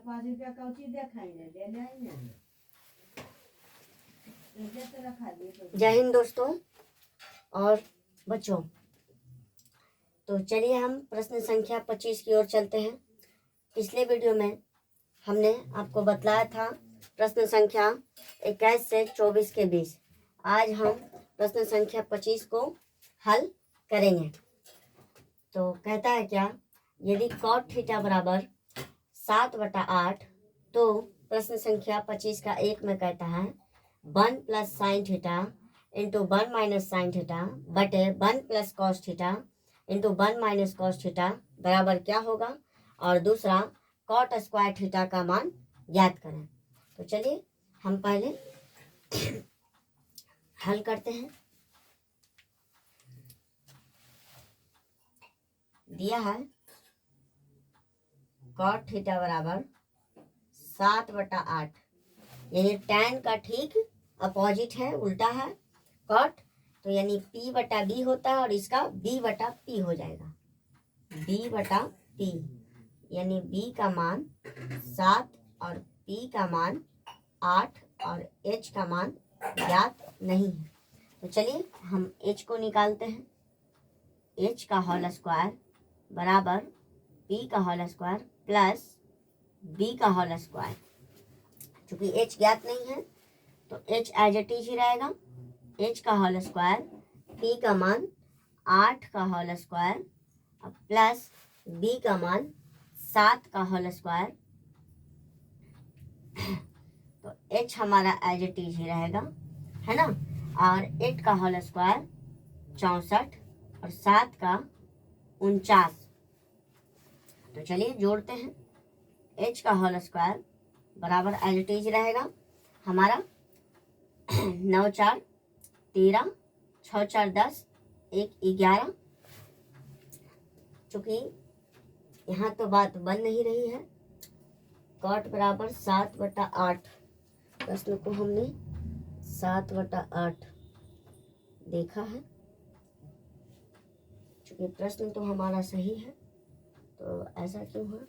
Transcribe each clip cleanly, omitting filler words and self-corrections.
₹5 का चीज देखाई नहीं देने आई नहीं। जय हिंद दोस्तों और बच्चों। तो चलिए हम प्रश्न संख्या 25 की ओर चलते हैं। पिछले वीडियो में हमने आपको बतलाया था प्रश्न संख्या 21 से 24 के बीच। आज हम प्रश्न संख्या 25 को हल करेंगे। तो कहता है क्या, यदि cot थीटा बराबर 7/8 तो प्रश्न संख्या 25 का 1 में कहता है 1 plus sine theta into 1 minus sine theta बटे 1 plus cos theta into 1 minus cos theta बराबर क्या होगा, और दूसरा कॉट स्क्वायर थीटा का मान ज्ञात करें। तो चलिए हम पहले हल करते हैं। दिया है कॉट थीटा बराबर 7/8, यानी tan का ठीक अपोजिट है, उल्टा है कॉट, तो यानी p/b होता है और इसका b/p हो जाएगा। b/p यानी b का मान 7 और p का मान 8 और h का मान ज्ञात नहीं है। तो चलिए हम h को निकालते हैं। h का होल स्क्वायर बराबर p का होल स्क्वायर प्लस b का होल स्क्वायर। चूंकि h ज्ञात नहीं है तो h एज इट इज ही रहेगा। h का होल स्क्वायर p का मान 8 का होल स्क्वायर प्लस b का मान 7 का होल स्क्वायर। तो h हमारा एज इट इज ही रहेगा, है ना। और 8 का होल स्क्वायर 64 और 7 का 49। तो चलिए जोड़ते हैं। h का होल स्क्वायर बराबर एज इट इज रहेगा हमारा 9 4 13, 6 4 10, 1 11। चूंकि यहाँ तो बात बन नहीं रही है, कॉट बराबर 7/8, प्रश्न को हमने 7/8 देखा है। चूंकि प्रश्न तो हमारा सही है तो ऐसा क्यों है।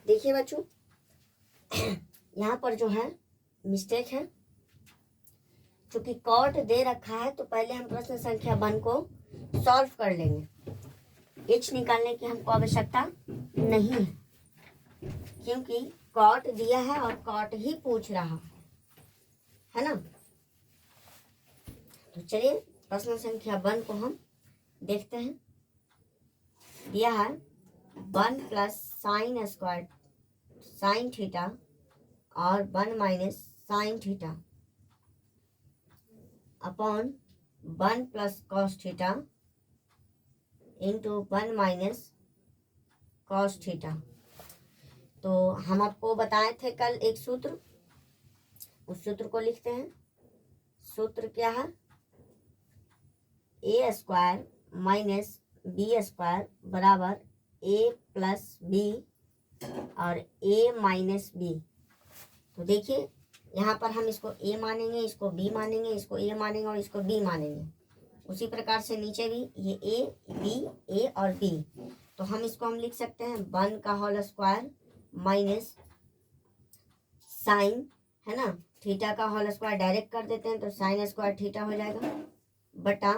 देखिए बच्चों, यहाँ पर जो है मिस्टेक है। चूंकि कॉट दे रखा है तो पहले हम प्रश्न संख्या 1 को सॉल्व कर लेंगे। h निकालने की हमको आवश्यकता नहीं है, क्योंकि कॉट दिया है और कॉट ही पूछ रहा है ना। तो चलिए प्रश्न संख्या 1 को हम देखते हैं। दिया है 1 plus sine square sine theta और 1 minus sine theta upon 1 plus cos theta into 1 minus cos theta. तो हम आपको बताए थे कल एक सूत्र, उस सूत्र को लिखते हैं। सूत्र क्या है, ए स्क्वायर माइनस बी स्क्वायर बराबर ए प्लस बी और ए माइनस बी। तो देखिए यहाँ पर हम इसको ए मानेंगे, इसको बी मानेंगे, इसको ए मानेंगे और इसको बी मानेंगे। उसी प्रकार से नीचे भी ये ए बी ए और बी। तो हम इसको हम लिख सकते हैं 1 का होल स्क्वायर माइनस साइन, है ना, थीटा का होल स्क्वायर डायरेक्ट कर देते हैं तो साइन स्क्वायर थीटा हो जाएगा बटा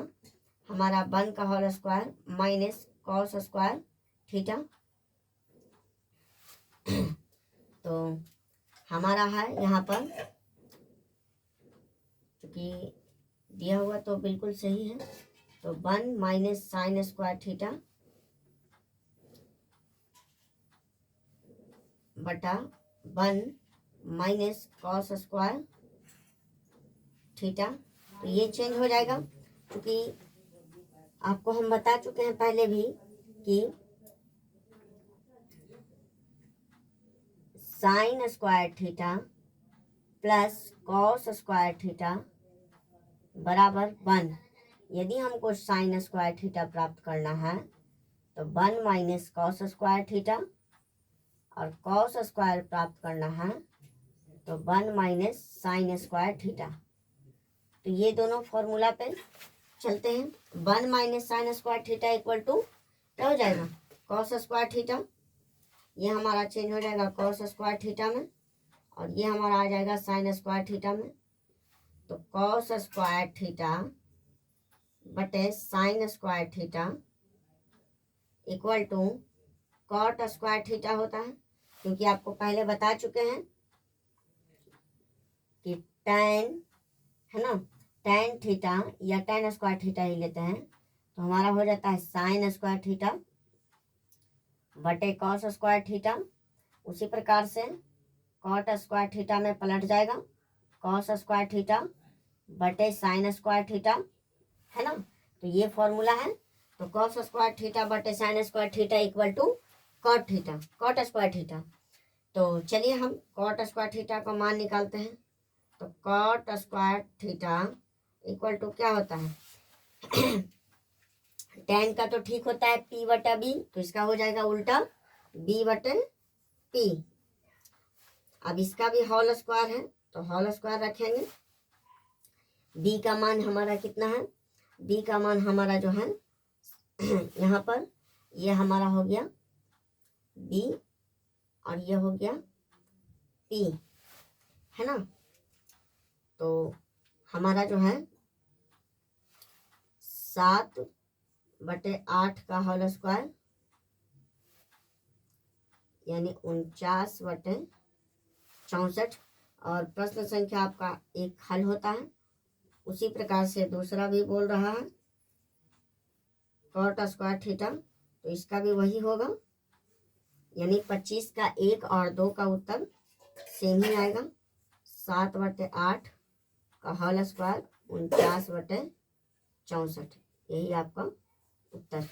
हमारा 1 का whole square minus cos square theta. तो हमारा है यहाँ पर, क्योंकि दिया हुआ तो बिल्कुल सही है, तो 1 माइनस साइन स्क्वायर थीटा बटा 1 माइनस कॉस स्क्वायर थीटा तो ये चेंज हो जाएगा, क्योंकि आपको हम बता चुके हैं पहले भी कि sign square theta plus cos square theta बराबर 1। यदि हमको साइन स्क्वायर थीटा प्राप्त करना है तो 1 माइनस कॉस स्क्वायर थीटा, और कॉस स्क्वायर प्राप्त करना है तो 1 माइनस साइन स्क्वायर थीटा। तो ये दोनों फॉर्मूला पे चलते हैं। 1 minus sine square theta equal to क्या हो जाएगा, कॉस स्क्वायर थीटा। ये हमारा चेंज हो जाएगा कॉस स्क्वायर थीटा में, और ये हमारा आ जाएगा साइन स्क्वायर थीटा में। तो कॉस स्क्वायर थीटा बटे sine square theta equal to cot square theta होता है, क्योंकि आपको पहले बता चुके हैं कि tan, है ना, tan थीटा या tan स्क्वायर थीटा ही लेते हैं तो हमारा हो जाता है साइन स्क्वायर थीटा बटे कॉस स्क्वायर थीटा। उसी प्रकार से कॉट स्क्वायर थीटा में पलट जाएगा, कॉस स्क्वायर थीटा बटे साइन स्क्वायर थीटा, है ना। तो ये फॉर्मूला है। तो कॉस स्क्वायर थीटा बटे sine square theta equal to cot theta, cot square theta. तो चलिए हम कॉट स्क्वायर थीटा का मान निकालते हैं। तो cot square theta equal to क्या होता है, tan का तो ठीक होता है p बटा b, तो इसका हो जाएगा उल्टा b बटे p। अब इसका भी होल स्क्वायर है तो होल स्क्वायर रखेंगे। b का मान हमारा कितना है, b का मान हमारा जो है यहाँ पर ये हमारा हो गया b और ये हो गया p, है ना। तो हमारा जो है 7 बटे 8 का होल स्क्वायर यानी 49 बटे 64। और प्रश्न संख्या आपका एक हल होता है। उसी प्रकार से दूसरा भी बोल रहा है कॉट स्क्वायर थीटा, तो इसका भी वही होगा, यानी 25 का 1 और 2 का उत्तर सेम ही आएगा। 7 बटे 8 का होल स्क्वायर 49 बटे 64, यही आपका उत्तर।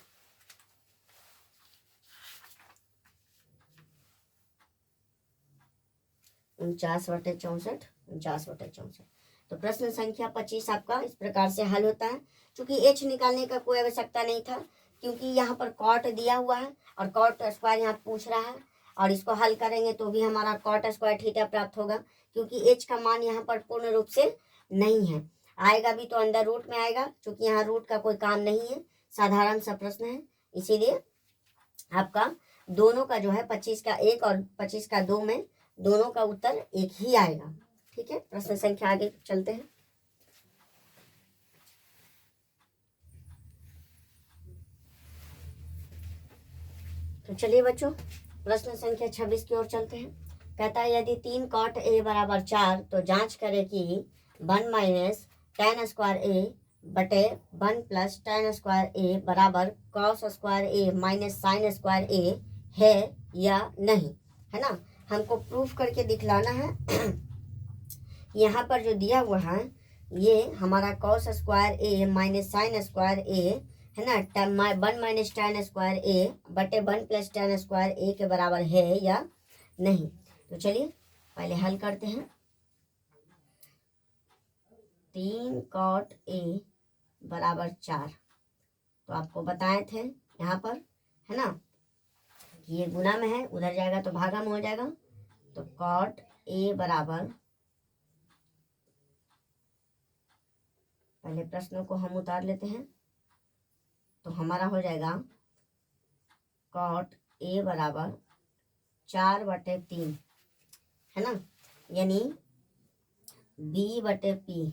उनचास बटे 64। तो प्रश्न संख्या 25 आपका इस प्रकार से हल होता है। चूंकि एच निकालने का कोई आवश्यकता नहीं था, क्योंकि यहाँ पर कॉट दिया हुआ है और कॉट स्क्वायर यहाँ पूछ रहा है, और इसको हल करेंगे तो भी हमारा कॉट स्क्वायर थीटा प्राप्त होगा, क्योंकि एच का मान यहाँ पर पूर्ण रूप से नहीं है। आएगा भी तो अंडर रूट में आएगा, क्योंकि यहाँ रूट का कोई काम नहीं है, साधारण सा प्रश्न है। इसीलिए आपका दोनों का जो है 25 का 1 और 25 का 2 में दोनों का उत्तर एक ही आएगा। ठीक है, प्रश्न संख्या आगे चलते हैं। तो चलिए बच्चों प्रश्न संख्या 26 की ओर चलते हैं। कहता है यदि 3 कॉट a बराबर 4 तो जांच करें कि 1 माइनस tan स्क्वायर a बटे 1 प्लस tan स्क्वायर a बराबर cos square a minus sine square a है या नहीं, है ना। हमको प्रूफ करके दिखलाना है। यहाँ पर जो दिया हुआ है ये हमारा cos square a minus sine square a, है ना, 1 माइनस tan स्क्वायर a बटे 1 प्लस tan स्क्वायर a के बराबर है या नहीं। तो चलिए पहले हल करते हैं। 3 कॉट a बराबर 4, तो आपको बताए थे यहाँ पर, है ना, कि ये गुना में है, उधर जाएगा तो भागा में हो जाएगा। तो कॉट a बराबर, पहले प्रश्नों को हम उतार लेते हैं, तो हमारा हो जाएगा कॉट a बराबर 4 बटे 3, है ना, यानी b बटे p,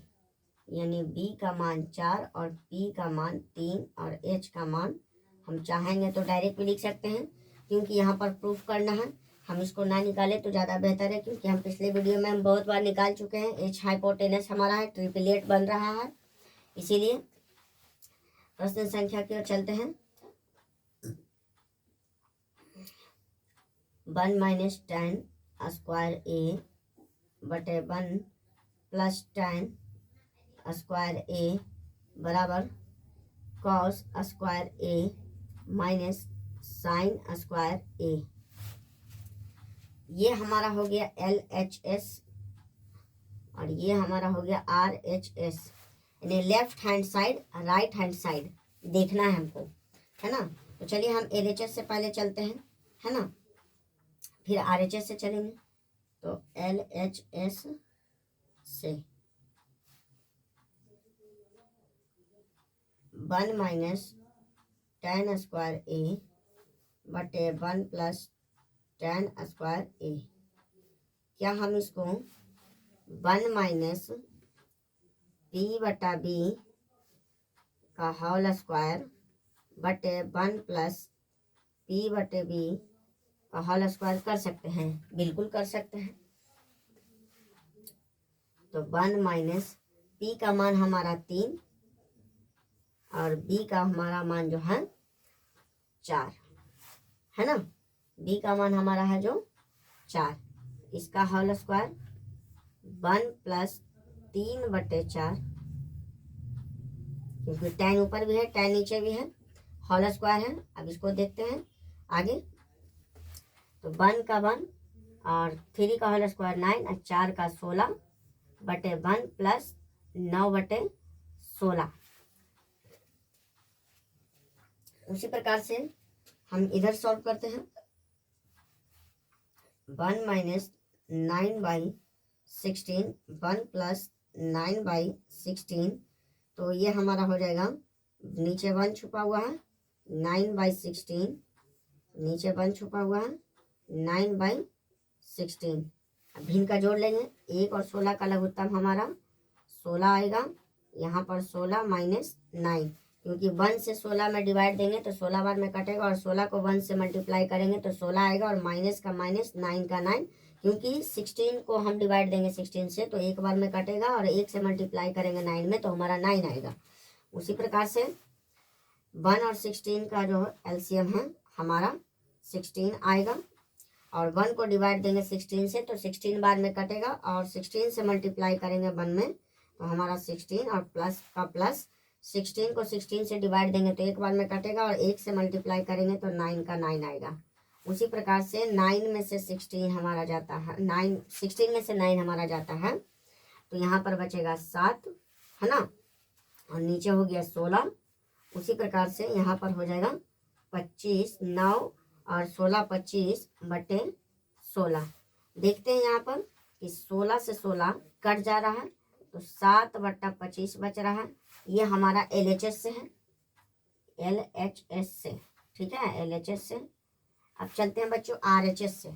यानी b का मान 4 और p का मान 3 और h का मान हम चाहेंगे तो डायरेक्ट भी लिख सकते हैं, क्योंकि यहाँ पर प्रूफ करना है। हम इसको ना निकाले तो ज़्यादा बेहतर है, क्योंकि हम पिछले वीडियो में हम बहुत बार निकाल चुके हैं। एच हाइपोटेनस हमारा है, ट्रिपलेट बन रहा है। इसीलिए प्रश्न संख्या की ओर चलते हैं। 1 माइनस tan स्क्वायर a बटे 1 प्लस tan स्क्वायर ए बराबर कॉस स्क्वायर ए माइनस साइन स्क्वायर ए। ये हमारा हो गया LHS और ये हमारा हो गया RHS, यानी left hand side right hand side देखना है हमको, है ना। तो चलिए हम LHS से पहले चलते हैं, है ना, फिर RHS से चलेंगे। तो LHS से 1 माइनस tan स्क्वायर ए बटे 1 प्लस tan स्क्वायर ए। क्या हम इसको 1 माइनस p बटा b का होल स्क्वायर बटे 1 प्लस p बटे b का होल स्क्वायर कर सकते हैं? बिल्कुल कर सकते हैं। तो 1 माइनस p का मान हमारा 3 और b का हमारा मान जो है 4, है ना। b का मान हमारा है जो 4, इसका होल स्क्वायर 1 प्लस 3 बटे 4, क्योंकि tan ऊपर भी है tan नीचे भी है, होल स्क्वायर है। अब इसको देखते हैं आगे। तो 1 का 1 और 3 का होल स्क्वायर 9 और 4 का 16 बटे 1 प्लस 9 बटे 16। उसी प्रकार से हम इधर सॉल्व करते हैं। 1 माइनस 9/16 1 प्लस 9/16, तो ये हमारा हो जाएगा, नीचे 1 छुपा हुआ है 9/16, नीचे 1 छुपा हुआ है 9/16। अब भिन्न का जोड़ लेंगे, 1 और 16 का लघुत्तम हमारा 16 आएगा। यहाँ पर 16 माइनस 9, क्योंकि 1 से 16 में डिवाइड देंगे तो 16 बार में कटेगा और 16 को 1 से मल्टीप्लाई करेंगे तो 16 आएगा और माइनस का माइनस 9 का 9, क्योंकि 16 को हम डिवाइड देंगे 16 से तो एक बार में कटेगा और 1 से मल्टीप्लाई करेंगे 9 में तो हमारा 9 आएगा। उसी प्रकार से 1 और 16 का जो LCM है हमारा 16 आएगा और 1 को डिवाइड देंगे 16 से तो 16 बार में कटेगा और 16 से मल्टीप्लाई करेंगे 1 में तो हमारा 16 और प्लस का प्लस 16 को 16 से डिवाइड देंगे तो एक बार में कटेगा और 1 से मल्टीप्लाई करेंगे तो 9 का 9 आएगा। उसी प्रकार से 9 में से 16 हमारा जाता है, 16 में से 9 हमारा जाता है तो यहाँ पर बचेगा 7, है ना, और नीचे हो गया 16। उसी प्रकार से यहाँ पर हो जाएगा 25, 9 और 16 25 बटे 16। देखते हैं यहाँ पर कि 16 से 16 कट जा रहा है तो 7 बटा 25 बच रहा है। ये हमारा LHS से है, LHS से, ठीक है, LHS से। अब चलते हैं बच्चों RHS से,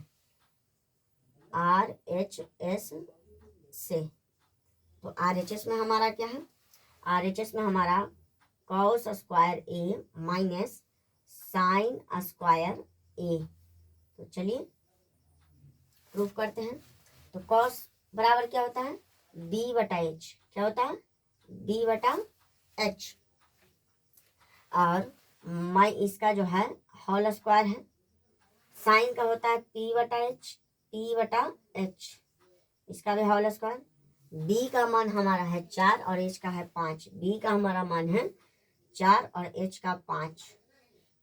RHS से। तो RHS में हमारा क्या है? RHS में हमारा कॉस स्क्वायर ए माइनस साइन स्क्वायर ए। तो चलिए प्रूफ करते हैं। तो कॉस बराबर क्या होता है? b बटा h। क्या होता है? b बटा h। और माई इसका जो है होल स्क्वायर है। साइन का होता है p बटा h, इसका भी होल स्क्वायर। b का मान हमारा है 4 और h का है 5। b का हमारा मान है 4 और h का 5,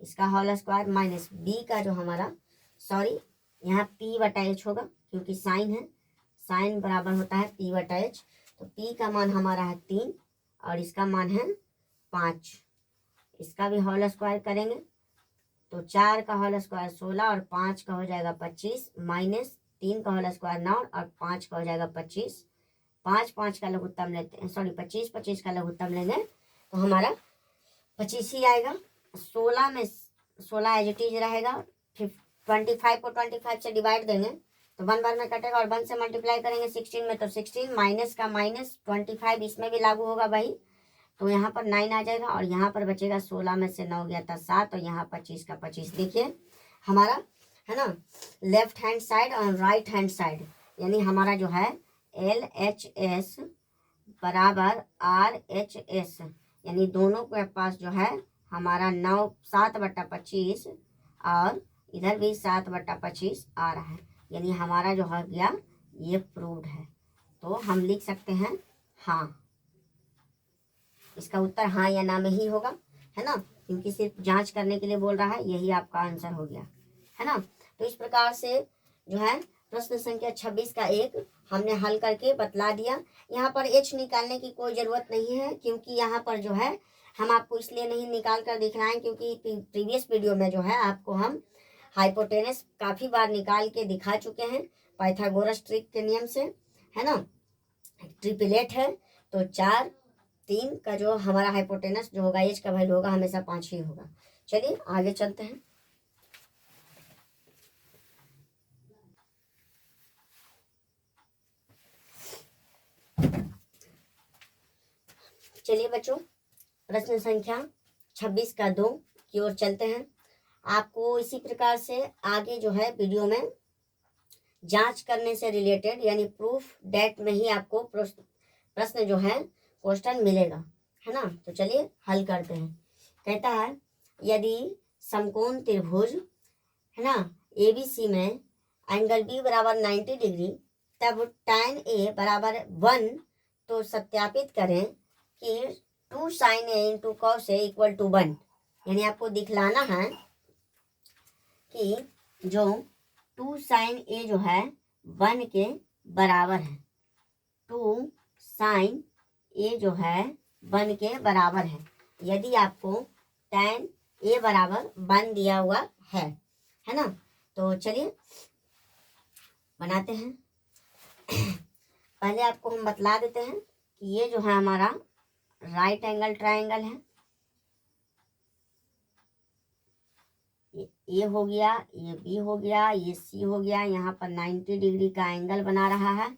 इसका होल स्क्वायर माइनस b का जो हमारा, सॉरी यहाँ p बटा h होगा क्योंकि साइन है, साइन बराबर होता है p बटा h। तो p का मान हमारा है 3 और इसका मान है 5, इसका भी होल स्क्वायर करेंगे तो 4 का होल स्क्वायर 16 और 5 का हो जाएगा 25 माइनस 3 का होल स्क्वायर 9 और 5 का हो जाएगा 25। 5 का लघुत्तम लेते हैं, सॉरी 25 का लघुत्तम लेंगे तो हमारा 25 ही आएगा। 16 में 16 एज इट इज रहेगा, फिर 25 को 25 से डिवाइड देंगे तो 1 बार में कटेगा और 1 से मल्टीप्लाई करेंगे 16 में तो 16 माइनस का माइनस 25 इसमें भी लागू होगा भाई, तो यहाँ पर 9 आ जाएगा और यहाँ पर बचेगा 16 में से 9 गया था 7 और यहाँ 25 का 25। देखिए हमारा है ना लेफ्ट हैंड साइड और राइट हैंड साइड, यानी हमारा जो है LHS बराबर RHS, यानी दोनों के पास जो है हमारा 7 बटा 25 और इधर भी 7 बटा 25 आ रहा है, यानी हमारा जो हो गया ये प्रूव्ड है। तो हम लिख सकते हैं हाँ, इसका उत्तर हाँ या ना में ही होगा, है ना, क्योंकि सिर्फ जांच करने के लिए बोल रहा है। यही आपका आंसर हो गया, है ना। तो इस प्रकार से जो है प्रश्न संख्या 26 का 1 हमने हल करके बतला दिया। यहाँ पर एच निकालने की कोई ज़रूरत नहीं है, क्योंकि यहाँ पर जो है हम आपको इसलिए नहीं निकाल कर दिखलाएं क्योंकि प्रीवियस वीडियो में जो है आपको हम हाइपोटेनस काफ़ी बार निकाल के दिखा चुके हैं पाइथागोरस ट्रिक के नियम से, है ना। ट्रिपलेट है तो 4 3 का जो हमारा हाइपोटेनस जो होगा एच का वैल्यू होगा हमेशा 5 ही होगा। चलिए आगे चलते हैं। चलिए बच्चों प्रश्न संख्या 26 का 2 की ओर चलते हैं। आपको इसी प्रकार से आगे जो है वीडियो में जांच करने से रिलेटेड यानी प्रूफ डेट में ही आपको प्रश्न जो है क्वेश्चन मिलेगा, है ना। तो चलिए हल करते हैं। कहता है यदि समकोण त्रिभुज, है ना, ABC में एंगल B बराबर 90 डिग्री तब tan A बराबर 1, तो सत्यापित करें कि 2 sin A into cos A equal to 1। यानी आपको दिखलाना है कि जो 2 sin A जो है 1 के बराबर है, 2 sin A जो है 1 के बराबर है, यदि आपको tan A बराबर 1 दिया हुआ है ना। तो चलिए बनाते हैं। पहले आपको हम बतला देते हैं कि ये जो है हमारा राइट एंगल ट्रायंगल है, ये हो गया, ये बी हो गया, ये सी हो गया। यहाँ पर 90 डिग्री का एंगल बना रहा है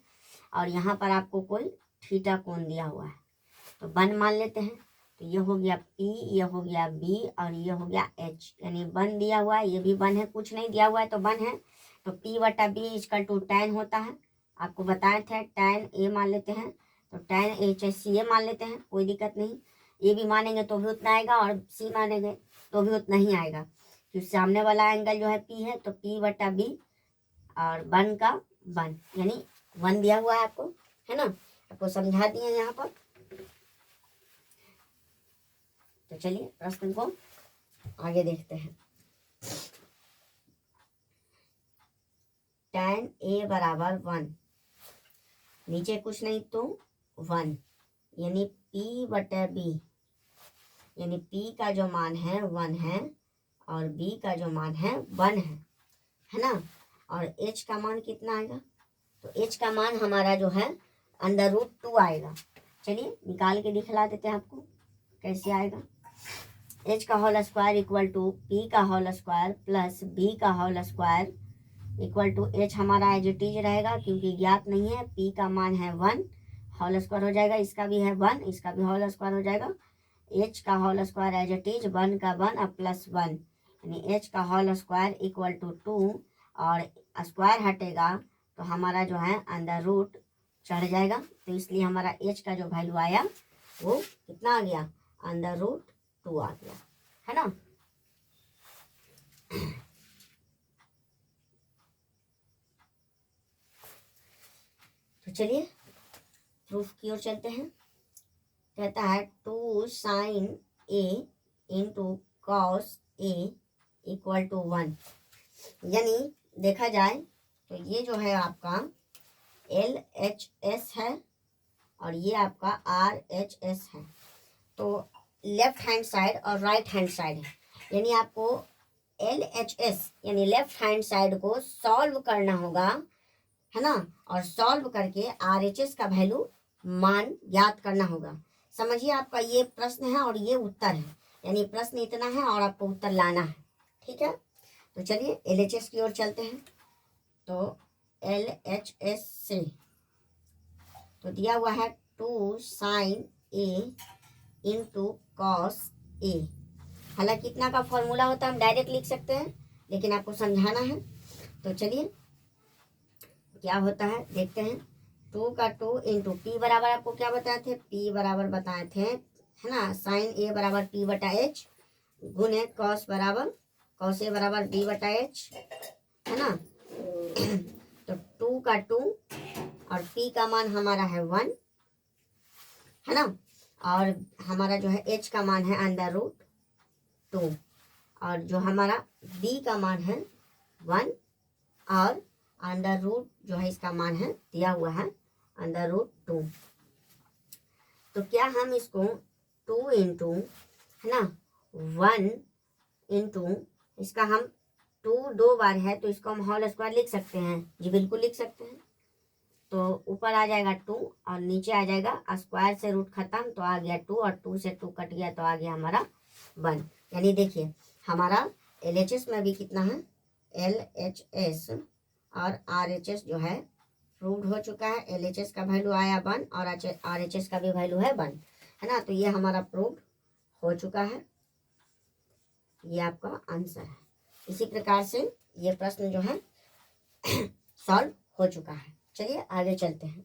और यहाँ पर आपको कोई थीटा कोण दिया हुआ है, तो 1 मान लेते हैं। तो ये हो गया पी, ये हो गया बी और ये हो गया एच, यानी 1 दिया हुआ है, ये भी 1 है, कुछ नहीं दिया हुआ है तो 1 है। तो पी बटा बी इक्वल टू tan होता है, आपको बताए थे tan A मान लेते हैं, तो tan H सी ए मान लेते हैं, कोई दिक्कत नहीं। ए भी मानेंगे तो भी उतना आएगा और सी मानेंगे तो भी उतना ही आएगा, क्योंकि सामने वाला एंगल जो है पी है, तो पी बटा बी और 1 का 1 यानी 1 दिया हुआ है आपको, है ना। आपको समझा दिए यहाँ पर। तो चलिए प्रश्न को आगे देखते हैं। tan A बराबर 1, नीचे कुछ नहीं तो 1, यानी P बटा B, यानी P का जो मान है 1 है और B का जो मान है 1 है ना। और H का मान कितना आएगा, तो H का मान हमारा जो है √2 आएगा। चलिए निकाल के दिखला देते हैं आपको कैसे आएगा। H का whole square equal to P का होल स्क्वायर प्लस B का whole square equal to H हमारा एज इट इज रहेगा, क्योंकि ज्ञात नहीं है। P का मान है 1, होल स्क्वायर हो जाएगा, इसका भी है 1, इसका भी होल स्क्वायर हो जाएगा। H का whole square as it is 1 का 1 और प्लस 1, यानी H का होल स्क्वायर इक्वल टू 2 और स्क्वायर हटेगा तो हमारा जो है √ चढ़ जाएगा, तो इसलिए हमारा H का जो वैल्यू आया वो कितना आ गया, √2 आ गया, है ना। तो चलिए प्रूफ की ओर चलते हैं। कहता है 2 sin A into cos A equal to 1, यानी देखा जाए तो ये जो है आपका LHS है और ये आपका RHS है, तो लेफ्ट हैंड साइड और राइट हैंड साइड है, यानी आपको LHS यानी लेफ्ट हैंड साइड को सॉल्व करना होगा, है ना, और सॉल्व करके RHS का वैल्यू मान ज्ञात करना होगा। समझिए आपका ये प्रश्न है और ये उत्तर है, यानी प्रश्न इतना है और आपको उत्तर लाना है, ठीक है। तो चलिए LHS की ओर चलते हैं। तो LHS से तो दिया हुआ है 2 sin A into cos A। हालांकि इतना का फॉर्मूला होता है हम डायरेक्ट लिख सकते हैं, लेकिन आपको समझाना है। तो चलिए क्या होता है देखते हैं। 2 का 2 इंटू P बराबर आपको क्या बताए थे, P बराबर बताए थे, है ना, sin A बराबर P बटा H गुने cos A बराबर B बटा H, है ना। तो 2 का 2 और P का मान हमारा है 1, है ना, और हमारा जो है h का मान है √2 और जो हमारा b का मान है 1 और √, जो है इसका मान है दिया हुआ है √2। तो क्या हम इसको 2 इंटू है ना 1 इंटू इसका हम 2 2 बार है तो इसको हम होल स्क्वायर लिख सकते हैं? जी बिल्कुल लिख सकते हैं। तो ऊपर आ जाएगा 2 और नीचे आ जाएगा स्क्वायर से रूट खत्म तो आ गया 2 और 2 से 2 कट गया तो आ गया हमारा 1। यानी देखिए हमारा LHS में भी कितना है LHS और RHS जो है प्रूव्ड हो चुका है। LHS का वैल्यू आया 1 और RHS का भी वैल्यू है 1, है ना। तो ये हमारा प्रूव्ड हो चुका है, ये आपका आंसर है। इसी प्रकार से ये प्रश्न जो है सॉल्व हो चुका है। चलिए आगे चलते हैं।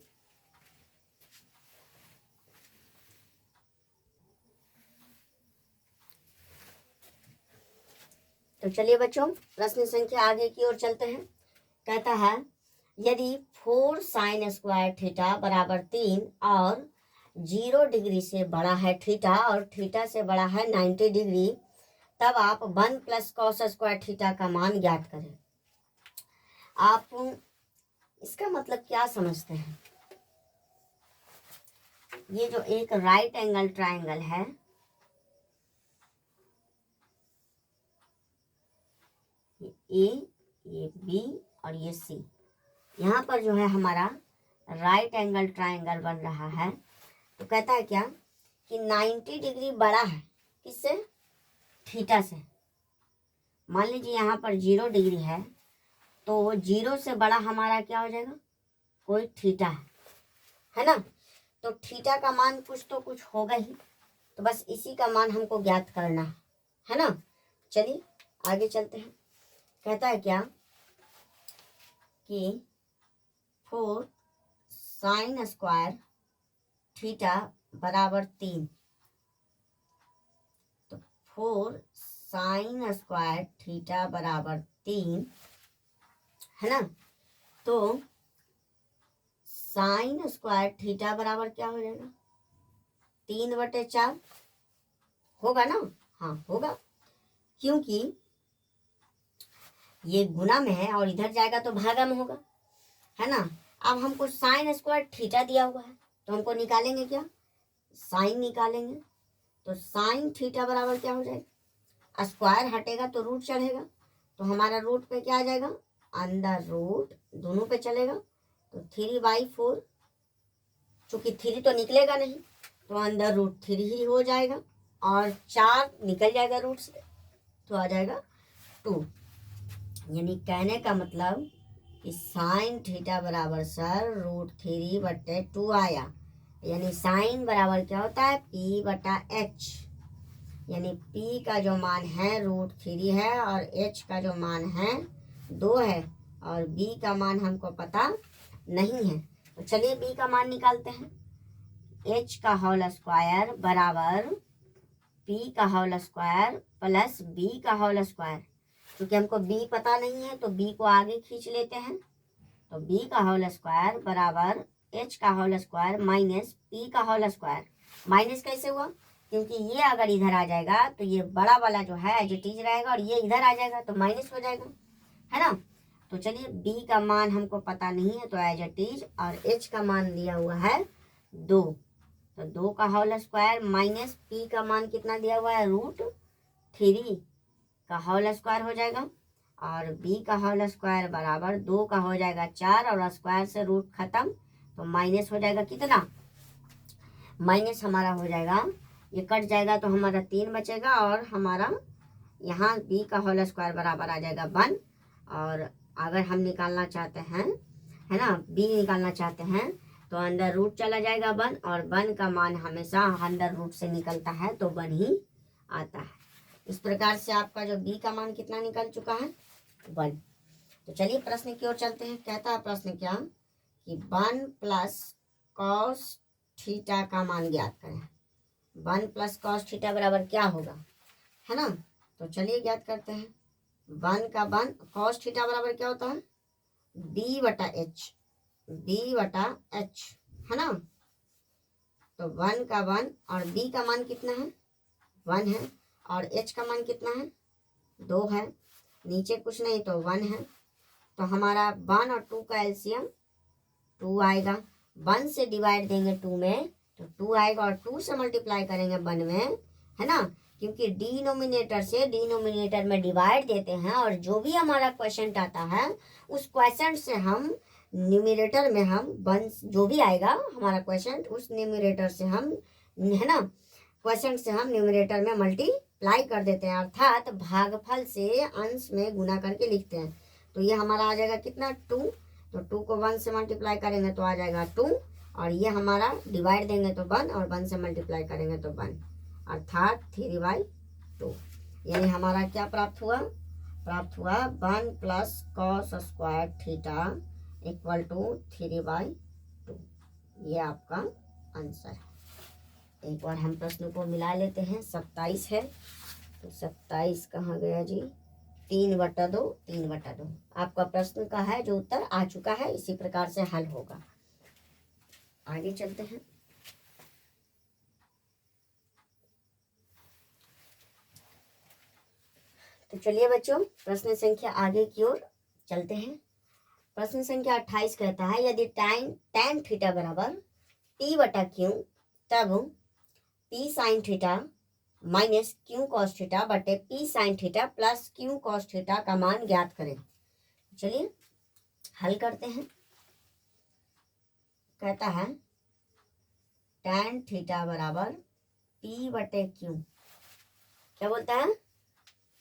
तो चलिए बच्चों प्रश्न संख्या आगे की ओर चलते हैं। कहता है यदि 4 sin स्क्वायर थीटा बराबर 3 और 0 डिग्री से बड़ा है थीटा और थीटा से बड़ा है 90 डिग्री, तब आप 1 + cos स्क्वायर थीटा का मान ज्ञात करें। आप इसका मतलब क्या समझते हैं? ये जो एक राइट एंगल ट्रायंगल है, ये बी और ये सी, यहाँ पर जो है हमारा राइट एंगल ट्रायंगल बन रहा है। तो कहता है क्या कि 90 डिग्री बड़ा है किससे? थीटा से। मान लीजिए यहाँ पर 0 डिग्री है तो 0 से बड़ा हमारा क्या हो जाएगा? कोई थीटा है ना। तो थीटा का मान कुछ तो कुछ होगा ही, तो बस इसी का मान हमको ज्ञात करना है ना। चलिए आगे चलते हैं। कहता है क्या कि 4 sin स्क्वायर थीटा बराबर 3, तो 4 sin स्क्वायर थीटा बराबर 3 है ना। तो sin स्क्वायर थीटा बराबर क्या हो जाएगा? 3/4 होगा ना। हाँ होगा, क्योंकि ये गुना में है और इधर जाएगा तो भागा में होगा, है ना। अब हमको sin स्क्वायर थीटा दिया हुआ है तो हमको निकालेंगे क्या? साइन निकालेंगे। तो sin थीटा बराबर क्या हो जाएगा? स्क्वायर हटेगा तो रूट चढ़ेगा, तो हमारा रूट पे क्या आ जाएगा? √, दोनों पे चलेगा तो 3/4, चूंकि 3 तो निकलेगा नहीं तो √3 ही हो जाएगा और 4 निकल जाएगा रूट से तो आ जाएगा 2। यानी कहने का मतलब कि साइन थीटा बराबर सर √3/2 आया। यानी साइन बराबर क्या होता है? P/H। यानी P का जो मान है √3 है और H का जो मान है 2 है और B का मान हमको पता नहीं है। तो चलिए B का मान निकालते हैं। H का होल स्क्वायर बराबर P का होल स्क्वायर प्लस B का होल स्क्वायर। क्योंकि हमको B पता नहीं है तो B को आगे खींच लेते हैं। तो B का होल स्क्वायर बराबर H का होल स्क्वायर माइनस P का होल स्क्वायर। माइनस कैसे हुआ? क्योंकि ये अगर इधर आ जाएगा तो ये बड़ा वाला जो है एज इट इज रहेगा और ये इधर आ जाएगा तो माइनस हो जाएगा, है ना। तो चलिए B का मान हमको पता नहीं है तो एज इट इज, और H का मान दिया हुआ है 2, तो 2 का होल स्क्वायर माइनस P का मान कितना दिया हुआ है? √3 का होल स्क्वायर हो जाएगा और B का होल स्क्वायर बराबर 2 का हो जाएगा 4 और स्क्वायर से रूट खत्म तो माइनस हो जाएगा कितना? माइनस हमारा हो जाएगा, ये कट जाएगा तो हमारा 3 बचेगा और हमारा यहाँ B का होल स्क्वायर बराबर आ जाएगा 1। और अगर हम निकालना चाहते हैं, है ना, B निकालना चाहते हैं तो अंदर रूट चला जाएगा 1 और 1 का मान हमेशा अंदर रूट से निकलता है तो 1 ही आता है। इस प्रकार से आपका जो B का मान कितना निकल चुका है? 1। तो चलिए प्रश्न की ओर चलते हैं। कहता है प्रश्न क्या कि 1 + cos थीटा का मान ज्ञात करें। 1 + cos थीटा बराबर क्या होगा, है ना। तो चलिए ज्ञात करते हैं। 1 का 1 cos थीटा बराबर क्या होता है? B/H, B/H, है ना। तो 1 का 1 और b का मान कितना है 1 है और h का मान कितना है 2 है, नीचे कुछ नहीं तो 1 है। तो हमारा 1 और 2 का एलसीएम 2 आएगा। 1 से डिवाइड देंगे 2 में तो 2 आएगा और 2 से मल्टीप्लाई करेंगे 1 में, है ना, क्योंकि डिनोमिनेटर से डिनोमिनेटर में डिवाइड देते हैं और जो भी हमारा क्वेश्चन आता है उस क्वेश्चन से हम न्यूमरेटर में हम 1 जो भी आएगा हमारा क्वेश्चन उस न्यूमरेटर से हम, है ना, क्वेश्चन से हम न्यूमरेटर में मल्टीप्लाई कर देते हैं, अर्थात भागफल से अंश में गुना करके लिखते हैं। तो ये हमारा आ जाएगा कितना 2, तो 2 को 1 से मल्टीप्लाई करेंगे तो आ जाएगा 2 और ये हमारा डिवाइड देंगे तो 1 और 1 से मल्टीप्लाई करेंगे तो 1, अर्थात 3/2। यानी हमारा क्या प्राप्त हुआ 1 plus cos square theta equal to 3/2। ये आपका आंसर है। एक बार हम प्रश्न को मिला लेते हैं। 27 है तो 27 कहाँ गया जी, 3/2 3/2 आपका प्रश्न का है जो उत्तर आ चुका है, इसी प्रकार से हल होगा। आगे चलते हैं। तो चलिए बच्चों प्रश्न संख्या आगे की ओर चलते हैं। प्रश्न संख्या 28 कहता है यदि tan थीटा बराबर p/q तब p sin theta minus q cos theta बटे p sin theta plus q cos theta का मान ज्ञात करें। चलिए हल करते हैं। कहता है tan थीटा बराबर p/q, क्या बोलता है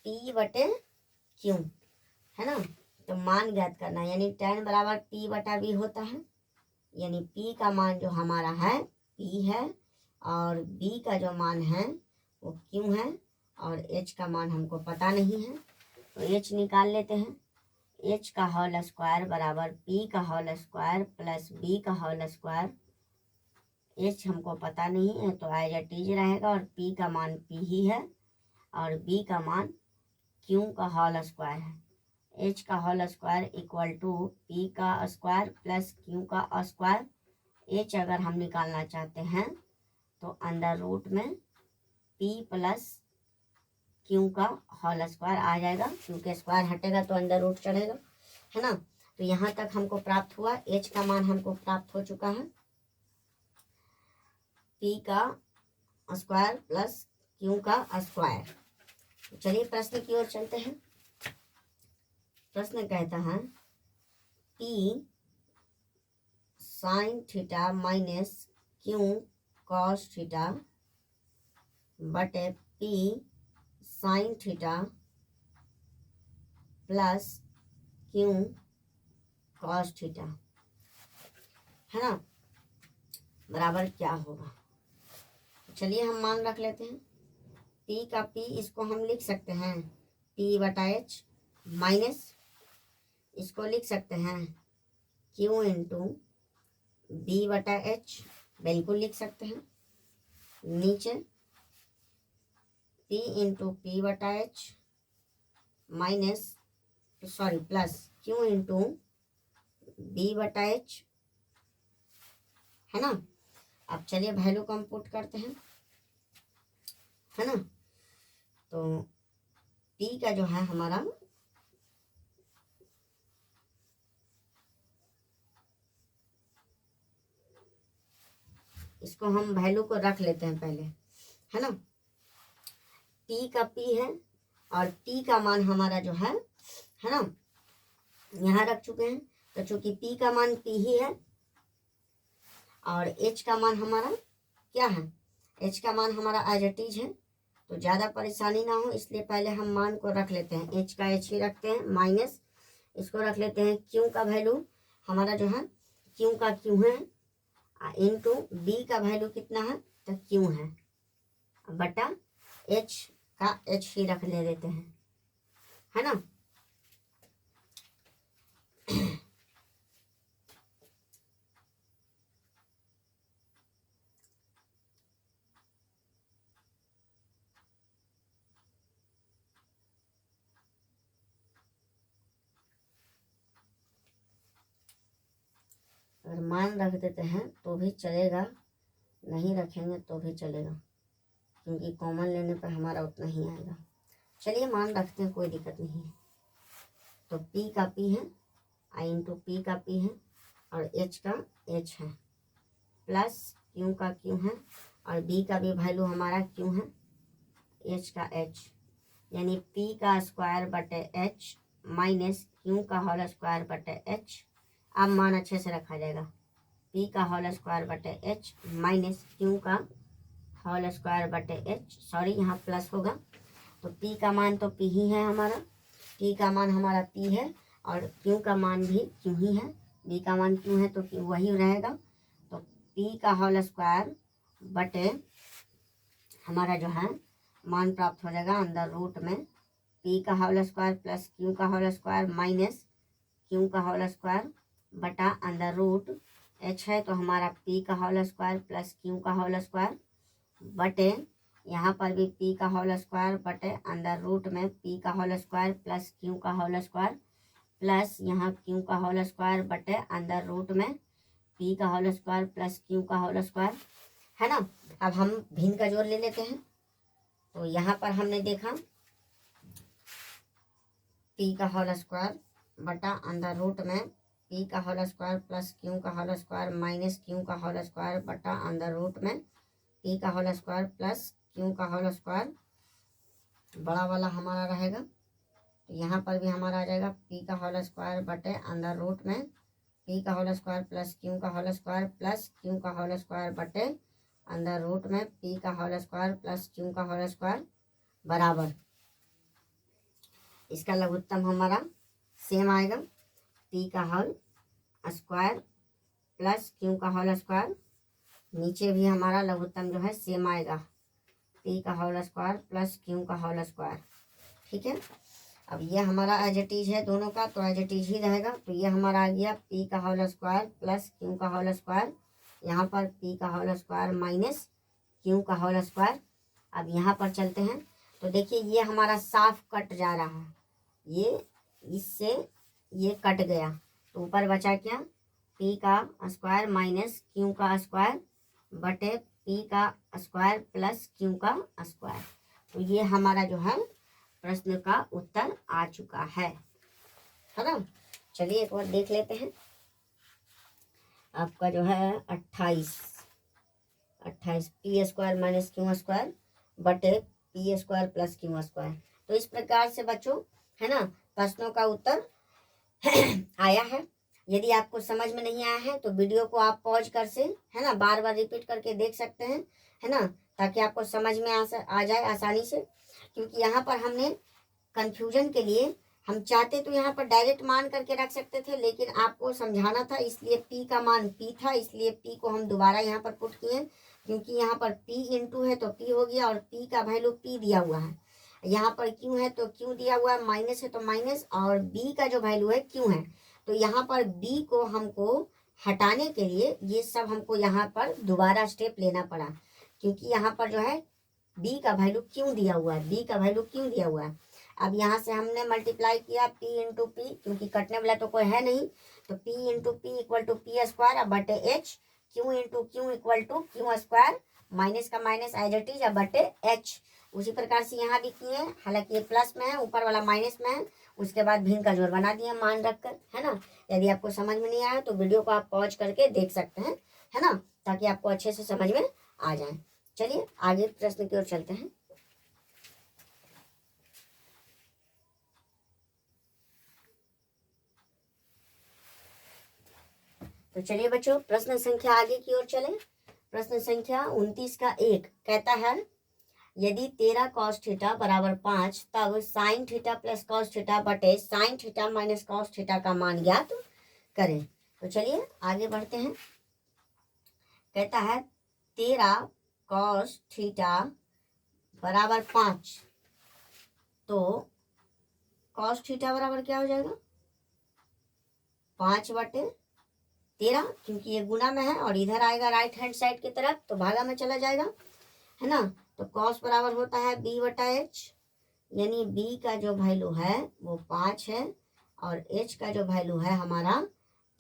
p/q, है ना, तो मान ज्ञात करना है, यानी tan बराबर p/v होता है, यानी p का मान जो हमारा है p है और b का जो मान है वो q है और h का मान हमको पता नहीं है तो h निकाल लेते हैं। h का होल स्क्वायर बराबर p का होल स्क्वायर प्लस b का होल स्क्वायर। h हमको पता नहीं है तो एज इट इज रहेगा और p का मान p ही है और b का मान q का होल स्क्वायर है। h का whole square equal to p का स्क्वायर प्लस q का स्क्वायर। h अगर हम निकालना चाहते हैं तो अंडर रूट में p प्लस q का होल स्क्वायर आ जाएगा, क्योंकि स्क्वायर हटेगा तो अंडर रूट चढ़ेगा, है ना। तो यहाँ तक हमको प्राप्त हुआ, h का मान हमको प्राप्त हो चुका है p का स्क्वायर प्लस q का स्क्वायर। चलिए प्रश्न की ओर चलते हैं। प्रश्न कहता है p sign theta minus q cos theta बटे p sign theta plus q cos theta, है ना, बराबर क्या होगा। चलिए हम मान रख लेते हैं। p का p इसको हम लिख सकते हैं p/h माइनस इसको लिख सकते हैं q इंटू b/h, बिल्कुल लिख सकते हैं। नीचे p into p/h minus sorry plus q into b/h, है ना। अब चलिए वैल्यू को हम पुट करते हैं, है ना। तो p का जो है हमारा इसको हम वैल्यू को रख लेते हैं पहले, है ना। p का p है और t का मान हमारा जो है ना, यहाँ रख चुके हैं। तो चूंकि p का मान p ही है और h का मान हमारा क्या है, h का मान हमारा एज इट इज है, तो ज़्यादा परेशानी ना हो इसलिए पहले हम मान को रख लेते हैं। h का h ही रखते हैं माइनस इसको रख लेते हैं q का वैल्यू हमारा जो है q का q है इंटू b का वैल्यू कितना है तो q है बटा h का h ही रख ले देते हैं, है ना। अगर मान रख देते हैं तो भी चलेगा, नहीं रखेंगे तो भी चलेगा, क्योंकि कॉमन लेने पर हमारा उतना ही आएगा। चलिए मान रखते हैं, कोई दिक्कत नहीं है। तो P का P है, I इंटू P का P है, और H का H है, प्लस Q का Q है, और B का भी वैल्यू हमारा Q है, H का H, यानी P का स्क्वायर बटे H माइनस Q का होल स्क्वायर बटे H। अब मान अच्छे से रखा जाएगा, P का होल स्क्वायर बटे H माइनस Q का होल स्क्वायर बटे H, सॉरी यहाँ प्लस होगा। तो P का मान तो P ही है हमारा, P का मान हमारा P है, और Q का मान भी Q ही है, B का मान Q है तो Q वही रहेगा। तो P का होल स्क्वायर बटे हमारा जो है मान प्राप्त हो जाएगा अंदर रूट में P का होल स्क्वायर प्लस Q का होल स्क्वायर माइनस Q का होल स्क्वायर बटा अंदर रूट H है, तो हमारा P का होल स्क्वायर प्लस Q का होल स्क्वायर बटे यहाँ पर भी P का होल स्क्वायर बटे अंडर रूट में P का होल स्क्वायर प्लस Q का होल स्क्वायर, प्लस यहाँ Q का होल स्क्वायर बटे अंडर रूट में P का होल स्क्वायर प्लस Q का होल स्क्वायर, है ना। अब हम भिन्न का जोड़ ले लेते हैं। तो यहाँ पर हमने देखा P का होल स्क्वायर बटा अंडर रूट में P का होल स्क्वायर प्लस Q का होल स्क्वायर माइनस Q का होल स्क्वायर बटा अंडर रूट में P का होल स्क्वायर प्लस Q का होल स्क्वायर, बड़ा वाला हमारा रहेगा। तो यहाँ पर भी हमारा आ जाएगा P का होल स्क्वायर बटे अंडर रूट में P का होल स्क्वायर प्लस Q का होल स्क्वायर प्लस Q का होल स्क्वायर बटे अंडर रूट में P का होल स्क्वायर प्लस Q का होल स्क्वायर बराबर, इसका लघुत्तम हमारा सेम आएगा, P का होल स्क्वायर प्लस Q का होल स्क्वायर, नीचे भी हमारा लघुत्तम जो है सेम आएगा, P का होल स्क्वायर प्लस Q का होल स्क्वायर। ठीक है, अब ये हमारा एज इट इज है दोनों का, तो एज इट इज ही रहेगा। तो ये हमारा आ गया P का होल स्क्वायर प्लस Q का होल स्क्वायर, यहाँ पर P का होल स्क्वायर माइनस Q का होल स्क्वायर। अब यहाँ पर चलते हैं, तो देखिए ये हमारा साफ कट जा रहा है, ये इससे ये कट गया, तो ऊपर बचा क्या, P का स्क्वायर माइनस Q का स्क्वायर बटे P का स्क्वायर प्लस Q का स्क्वायर। तो ये हमारा जो है प्रश्न का उत्तर आ चुका है ना। चलिए एक बार देख लेते हैं, आपका जो है 28 P square minus Q square बटे P square plus Q square. तो इस प्रकार से बच्चों, है ना, प्रश्नों का उत्तर आया है। यदि आपको समझ में नहीं आया है तो वीडियो को आप पॉज कर से, है ना, बार बार रिपीट करके देख सकते हैं, है ना, ताकि आपको समझ में आ जाए आसानी से। क्योंकि यहाँ पर हमने कंफ्यूजन के लिए, हम चाहते तो यहाँ पर डायरेक्ट मान करके रख सकते थे, लेकिन आपको समझाना था, इसलिए P का मान P था, इसलिए P को हम दोबारा यहाँ पर पुट किए, क्योंकि यहाँ पर P इंटू है तो P हो गया, और P का वैल्यू P दिया हुआ है, यहाँ पर Q है तो Q दिया हुआ है, माइनस है तो माइनस, और B का जो वैल्यू है Q है, तो यहाँ पर B को हमको हटाने के लिए ये सब हमको यहाँ पर दोबारा स्टेप लेना पड़ा, क्योंकि यहाँ पर जो है B का वैल्यू क्यों दिया हुआ है, B का वैल्यू क्यों दिया हुआ है। अब यहाँ से हमने मल्टीप्लाई किया P इंटू पी, क्योंकि कटने वाला तो कोई है नहीं, तो P into P equal to P square बटे H, Q into Q equal to Q square, minus का माइनस एज इट इज बटे H। उसी प्रकार से यहाँ भी किए, हालांकि ये प्लस में है, ऊपर वाला माइनस में है, उसके बाद भिन्न का जोड़ बना दिया मान रखकर, है ना। यदि आपको समझ में नहीं आया तो वीडियो को आप पॉज करके देख सकते हैं, है ना, ताकि आपको अच्छे से समझ में आ जाए। चलिए आगे प्रश्न की ओर चलते हैं। तो चलिए बच्चों, प्रश्न संख्या आगे की ओर चले। प्रश्न संख्या 29 का 1 कहता है, यदि 13 cos थीटा बराबर 5, तब sine theta plus cos theta बटे sine theta minus cos theta का मान ज्ञात करें। तो चलिए आगे बढ़ते हैं। कहता है 13 cos थीटा बराबर 5, तो cos थीटा बराबर क्या हो जाएगा, 5 बटे 13, क्योंकि ये गुना में है और इधर आएगा राइट हैंड साइड की तरफ, तो भागा में चला जाएगा, है ना। तो cos बराबर होता है B बटा H, यानी B का जो वैल्यू है वो 5 है, और H का जो वैल्यू है हमारा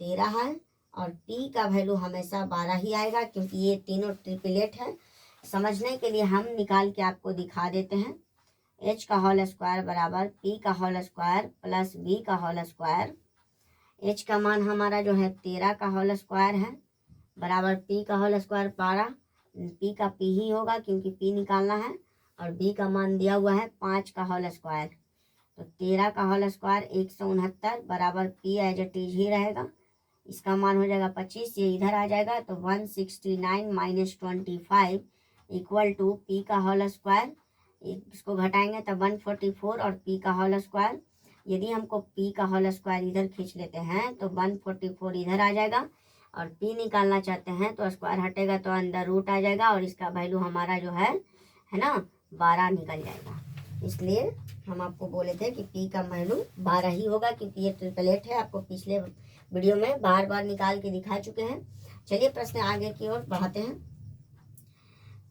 13 है, और p का वैल्यू हमेशा 12 ही आएगा, क्योंकि ये तीनों ट्रिपलेट है। समझने के लिए हम निकाल के आपको दिखा देते हैं। h का होल स्क्वायर बराबर p का होल स्क्वायर प्लस b का होल स्क्वायर। h का मान हमारा जो है 13 का होल स्क्वायर है बराबर p का होल स्क्वायर 12। p का p ही होगा क्योंकि p निकालना है, और b का मान दिया हुआ है 5 का होल स्क्वायर। तो 13 का होल स्क्वायर 169 बराबर p एज इट इज ही रहेगा। इसका मान हो जाएगा 25, ये इधर आ जाएगा तो 169 माइनस 25 इक्वल टू p का होल स्क्वायर। इसको घटाएंगे तो 144 और p का होल स्क्वायर। यदि हमको p का होल स्क्वायर इधर खींच लेते हैं तो 144 इधर आ जाएगा, और p निकालना चाहते हैं तो स्क्वायर हटेगा तो अंदर रूट आ जाएगा, और इसका वैल्यू हमारा जो है ना 12 निकल जाएगा। इसलिए हम आपको बोले थे कि p का वैल्यू 12 ही होगा, क्योंकि ये ट्रिपलेट है। आपको पिछले वीडियो में बार बार निकाल के दिखा चुके हैं। चलिए प्रश्न आगे की ओर बढ़ाते हैं।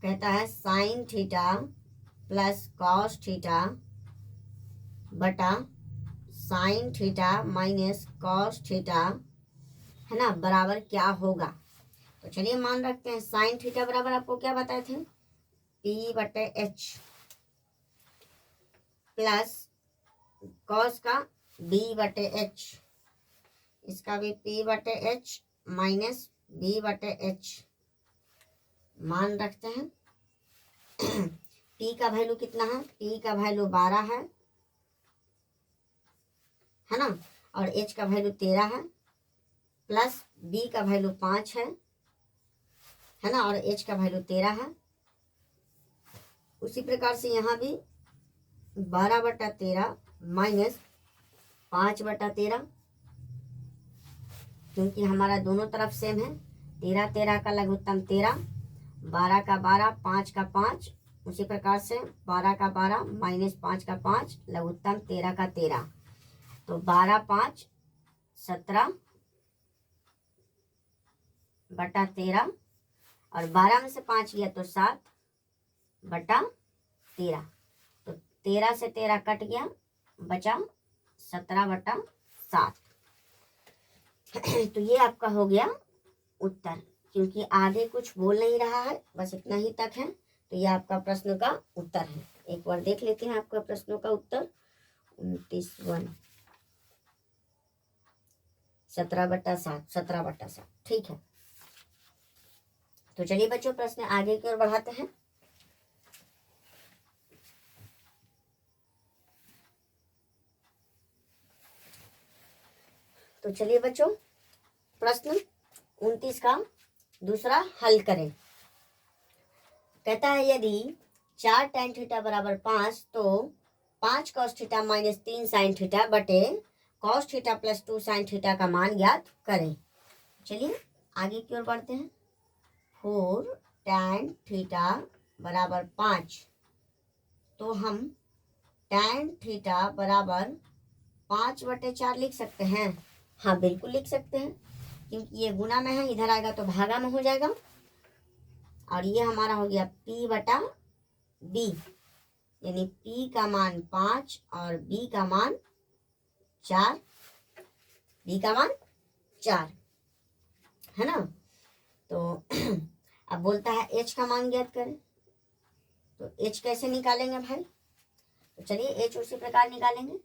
कहता है sine theta plus cos theta बटा sine theta minus cos theta है ना बराबर क्या होगा। तो चलिए मान रखते हैं साइन थीटा बराबर आपको क्या बताए थे, p बटे एच प्लस कॉस का b बटे एच, इसका भी p बटे एच माइनस b बटे एच मान रखते हैं। p का वैल्यू कितना है, p का वैल्यू 12 है ना, और h का वैल्यू 13 है, प्लस b का वैल्यू 5 है ना, और h का वैल्यू 13 है। उसी प्रकार से यहाँ भी 12/13 माइनस 5/13, क्योंकि हमारा दोनों तरफ सेम है। 13 का लघुत्तम 13, 12 का 12, 5 का 5। उसी प्रकार से 12 का 12 माइनस 5 का 5 लघुत्तम 13 का 13। तो 12 5 17/13, और 12 में से 5 गया तो 7/13। तो 13 से 13 कट गया, बचा 17/7। तो ये आपका हो गया उत्तर, क्योंकि आगे कुछ बोल नहीं रहा है, बस इतना ही तक है। तो ये आपका प्रश्न का उत्तर है। एक बार देख लेते हैं आपका प्रश्नों का उत्तर। 29 17/7 ठीक है। तो चलिए बच्चों प्रश्न आगे की ओर बढ़ाते हैं। तो चलिए बच्चों प्रश्न 29 का दूसरा हल करें। कहता है यदि 4 tan थीटा बराबर 5 तो 5 cos theta minus 3 sin theta बटे cos theta plus 2 sin theta का मान ज्ञात करें। चलिए आगे की ओर बढ़ते हैं। 4 tan थीटा बराबर 5, तो हम tan थीटा बराबर 5/4 लिख सकते हैं। हाँ बिल्कुल लिख सकते हैं, क्योंकि ये गुना में है, इधर आएगा तो भागा में हो जाएगा। और ये हमारा हो गया p/b, यानी p का मान 5 और b का मान 4, है ना। तो अब बोलता है h का मान ज्ञात करें। तो h कैसे निकालेंगे भाई, तो चलिए h उसी प्रकार निकालेंगे।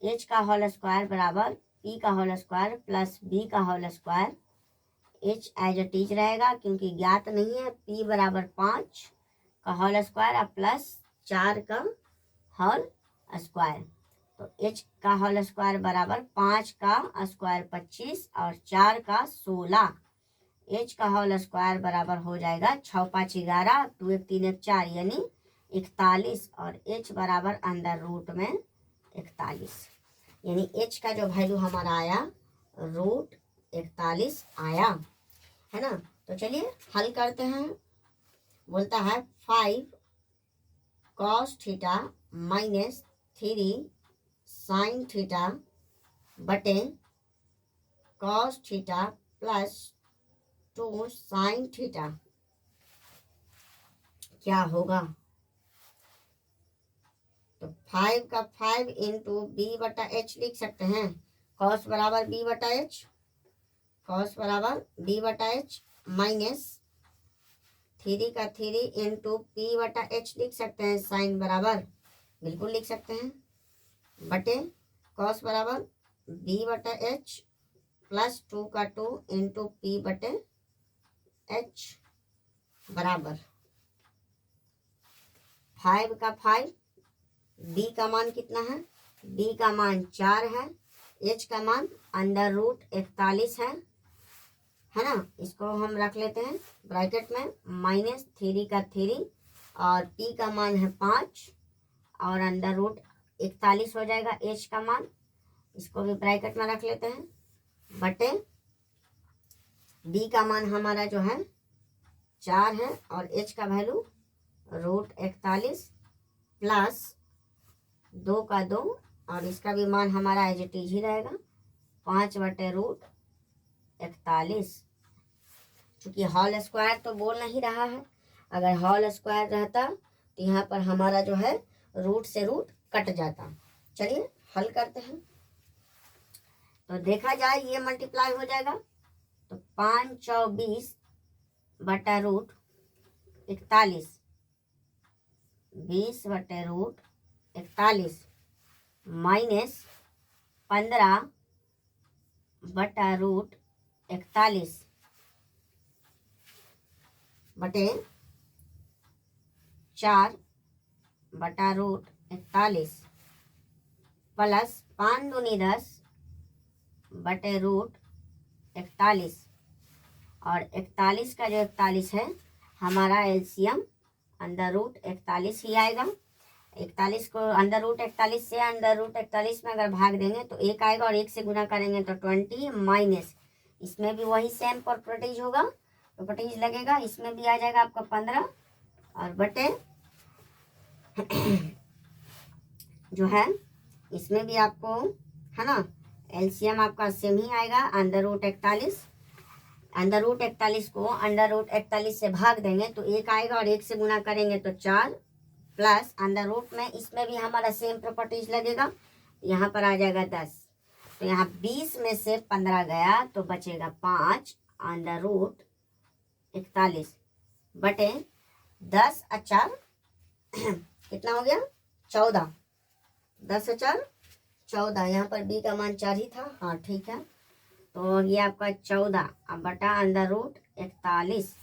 h का होल स्क्वायर बराबर p का होल स्क्वायर प्लस b का whole square. h as it is रहेगा, क्योंकि ज्ञात नहीं है। p बराबर 5 का होल स्क्वायर प्लस 4 का होल स्क्वायर। तो h का होल स्क्वायर बराबर 5 का स्क्वायर 25 और 4 का 16। h का होल स्क्वायर बराबर हो जाएगा 6 5 11, 2 1 3 1 4 यानी 41, और h बराबर अंदर रूट में 41, यानी h का जो वैल्यू हमारा आया रूट 41 आया, है ना। तो चलिए हल करते हैं। बोलता है 5 cos theta minus 3 sin theta बटे cos theta plus 2 sin theta क्या होगा। तो 5 का 5 इंटू b/h लिख सकते हैं। cos बराबर b/h, कॉस बराबर बी बटा एच माइनस 3 का 3 इंटू पी बटा एच लिख सकते हैं। साइन बराबर बिल्कुल लिख सकते हैं बटे कॉस बराबर बी बटा एच प्लस 2 का 2 इंटू पी बटे एच बराबर 5 का 5। बी का मान कितना है? बी का मान 4 है। एच का मान अंडर रूट 41 है ना। इसको हम रख लेते हैं ब्रैकेट में माइनस 3 का 3 और पी का मान है 5 और अंडर रूट 41 हो जाएगा एच का मान। इसको भी ब्रैकेट में रख लेते हैं बटे बी का मान हमारा जो है 4 है और एच का वैल्यू रूट 41 प्लस 2 का 2 और इसका भी मान हमारा एज इट इज ही रहेगा 5 बटे रूट 41। चूंकि होल स्क्वायर तो बोल नहीं रहा है, अगर होल स्क्वायर रहता तो यहाँ पर हमारा जो है रूट से रूट कट जाता। चलिए हल करते हैं। तो देखा जाए ये मल्टीप्लाई हो जाएगा तो 5 चौ 20 बटा रूट 41 20 बटे रूट 41 माइनस 15 बटा रूट 41 बटे 4 बटा रूट 41 प्लस 5 दूनी 10 बटे रूट 41 और 41 का जो 41 है हमारा एलसीएम अंडर रूट 41 ही आएगा। 41 को अंडर रूट 41 से अंडर रूट 41 में अगर भाग देंगे तो 1 आएगा और 1 से गुना करेंगे तो 20 माइनस इसमें भी वही सेम प्रॉपर्टीज होगा, प्रॉपर्टीज लगेगा। इसमें भी आ जाएगा आपका 15 और बटे जो है इसमें भी आपको है ना एलसीएम आपका सेम ही आएगा अंडर रूट 41। अंडर रूट 41 को अंडर रूट 41 से भाग देंगे तो 1 आएगा और 1 से गुना करेंगे तो 4 प्लस अंडर रूट में इसमें भी हमारा सेम प्रॉपर्टीज लगेगा। यहाँ पर आ जाएगा 10 तो यहाँ 20 में से 15 गया तो बचेगा 5 अंडर रूट 41 बटे 10 अचार कितना हो गया 14 10 अचार 14। यहाँ पर बी का मान 4 ही था। हाँ ठीक है तो ये आपका 14 अब बटा अंडर रूट 41।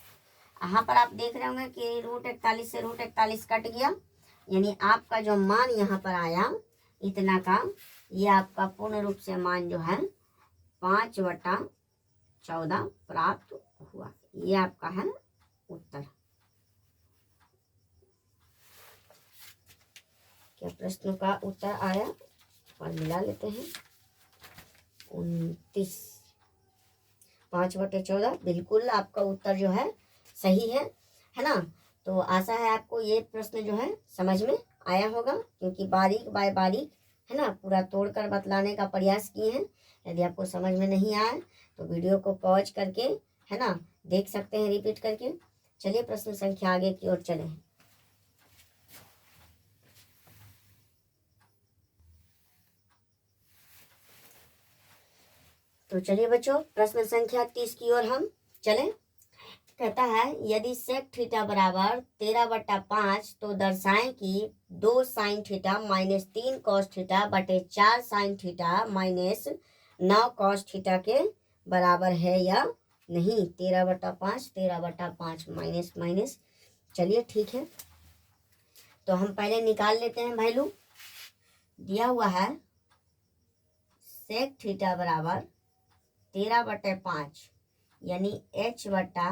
यहाँ पर आप देख रहे होंगे कि रूट 41 से रूट 41 कट गया, यानी आपका जो मान यहाँ पर आया इतना का ये आपका पूर्ण रूप से मान जो है 5 बटा 14 प्राप्त हुआ। ये आपका है उत्तर। क्या प्रश्न का उत्तर आया और मिला लेते हैं 29 5 बटे 14 बिल्कुल आपका उत्तर जो है सही है ना। तो आशा है आपको ये प्रश्न जो है समझ में आया होगा, क्योंकि बारीक बाय बारीक है ना पूरा तोड़कर बतलाने का प्रयास किए हैं। यदि आपको समझ में नहीं आया तो वीडियो को पॉज करके है ना देख सकते हैं रिपीट करके। चलिए प्रश्न संख्या आगे की ओर चलें। तो चलिए बच्चों प्रश्न संख्या 30 की ओर हम चलें। कहता है यदि सेक थीटा बराबर 13/5 तो दर्शाएं कि 2 sign theta minus 3 cos theta बटे 4 sign theta minus 9 cos theta के बराबर है या नहीं। 13/5 माइनस माइनस। चलिए ठीक है तो हम पहले निकाल लेते हैं वैल्यू। दिया हुआ है सेक थीटा बराबर 13/5 यानी h बटा